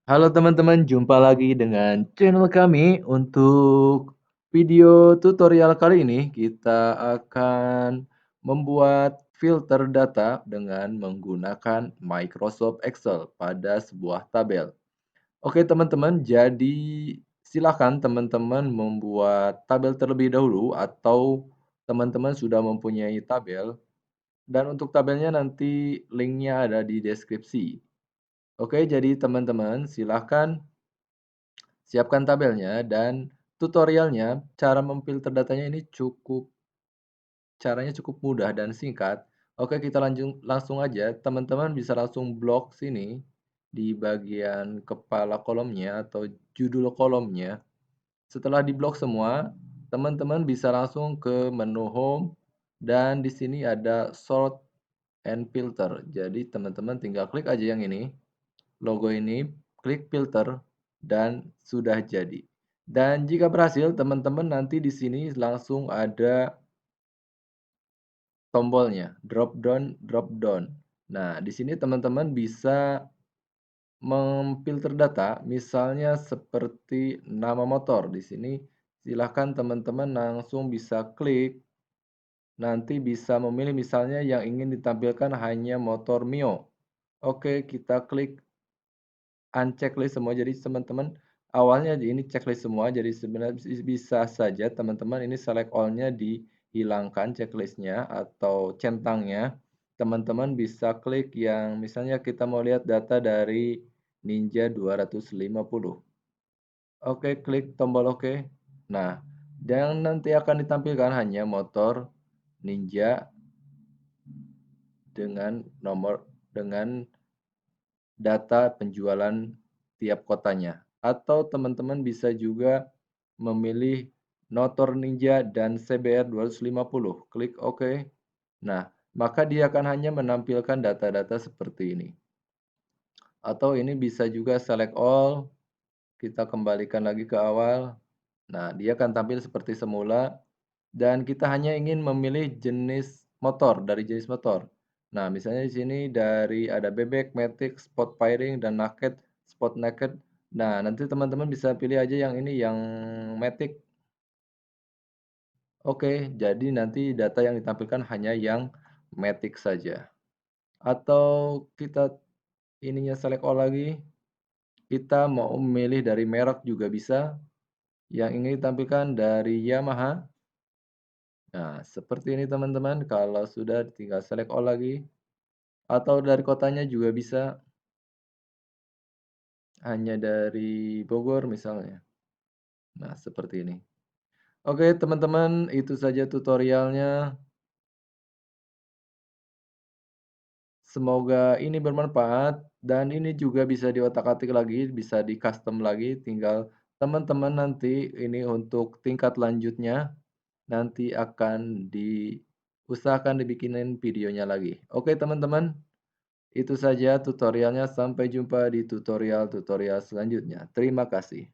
Halo teman-teman, jumpa lagi dengan channel kami. Untuk video tutorial kali ini, kita akan membuat filter data dengan menggunakan Microsoft Excel pada sebuah tabel. Oke teman-teman, jadi silakan teman-teman membuat tabel terlebih dahulu atau teman-teman sudah mempunyai tabel, dan untuk tabelnya nanti linknya ada di deskripsi. Oke, jadi teman-teman silahkan siapkan tabelnya dan tutorialnya. Cara memfilter datanya ini caranya cukup mudah dan singkat. Oke, kita langsung aja. Teman-teman bisa langsung blok sini di bagian kepala kolomnya atau judul kolomnya. Setelah diblok semua, teman-teman bisa langsung ke menu home dan di sini ada sort and filter. Jadi teman-teman tinggal klik aja yang ini, logo ini, klik filter, dan sudah jadi. Dan jika berhasil, teman-teman nanti di sini langsung ada tombolnya, drop down. Nah, di sini teman-teman bisa memfilter data, misalnya seperti nama motor. Di sini silahkan teman-teman langsung bisa klik, nanti bisa memilih misalnya yang ingin ditampilkan hanya motor Mio. Oke, kita klik unchecklist semua. Jadi teman-teman awalnya ini checklist semua. Jadi sebenarnya bisa saja teman-teman ini select all-nya dihilangkan checklistnya atau centangnya. Teman-teman bisa klik yang misalnya kita mau lihat data dari Ninja 250. Oke, klik tombol oke. Nah, dan nanti akan ditampilkan hanya motor Ninja dengan nomor dengan data penjualan tiap kotanya. Atau teman-teman bisa juga memilih Motor Ninja dan CBR 250. Klik OK. Nah, maka dia akan hanya menampilkan data-data seperti ini. Atau ini bisa juga select all. Kita kembalikan lagi ke awal. Nah, dia akan tampil seperti semula. Dan kita hanya ingin memilih jenis motor, dari jenis motor. Nah, misalnya di sini dari ada bebek, matic, sport firing, dan naked, sport naked. Nah, nanti teman-teman bisa pilih aja yang ini, yang matic. Oke, jadi nanti data yang ditampilkan hanya yang matic saja. Atau kita ininya select all lagi. Kita mau memilih dari merek juga bisa. Yang ingin ditampilkan dari Yamaha. Nah, seperti ini teman-teman. Kalau sudah tinggal select all lagi. Atau dari kotanya juga bisa. Hanya dari Bogor misalnya. Nah, seperti ini. Oke, teman-teman, itu saja tutorialnya. Semoga ini bermanfaat dan ini juga bisa diotak-atik lagi, bisa di-custom lagi, tinggal teman-teman nanti ini untuk tingkat lanjutnya nanti akan diusahakan dibikinin videonya lagi. Oke, teman-teman, itu saja tutorialnya. Sampai jumpa di tutorial-tutorial selanjutnya. Terima kasih.